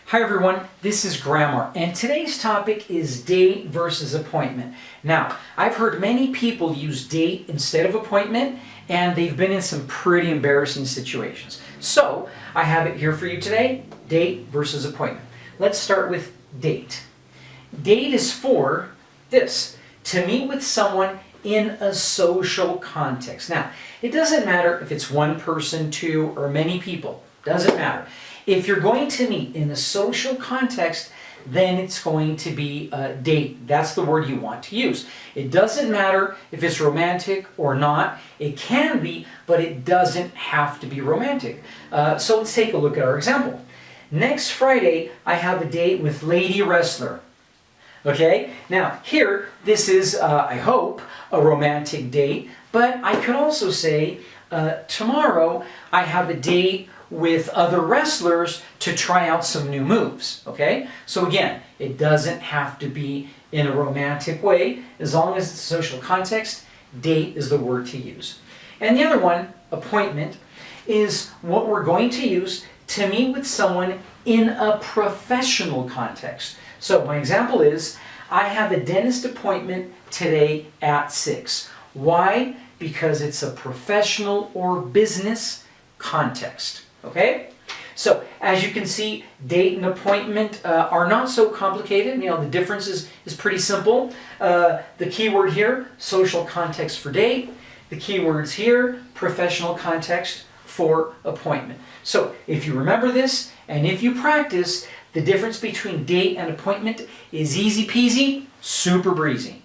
Hi everyone, this is Grammar, and today's topic is date versus appointment. Now, I've heard many people use date instead of appointment, and they've been in some pretty embarrassing situations. So, I have it here for you today, date versus appointment. Let's start with date. Date is for this, to meet with someone in a social context. Now, it doesn't matter if it's one person, two, or many people. Doesn't matter. If you're going to meet in a social context, then it's going to be a date. That's the word you want to use. It doesn't matter if it's romantic or not. It can be, but it doesn't have to be romantic. So let's take a look at our example. Next Friday, I have a date with Lady Wrestler. Okay, now here, this is, I hope, a romantic date, but I could also say, tomorrow I have a date with other wrestlers to try out some new moves, okay? So again, it doesn't have to be in a romantic way. As long as it's a social context, date is the word to use. And the other one, appointment, is what we're going to use to meet with someone in a professional context. So my example is, I have a dentist appointment today at 6. Why? Because it's a professional or business context. Okay? So, as you can see, date and appointment are not so complicated. You know, the difference is pretty simple. The key word here, social context for date. The key words here, professional context for appointment. So, if you remember this, and if you practice, the difference between date and appointment is easy peasy, super breezy.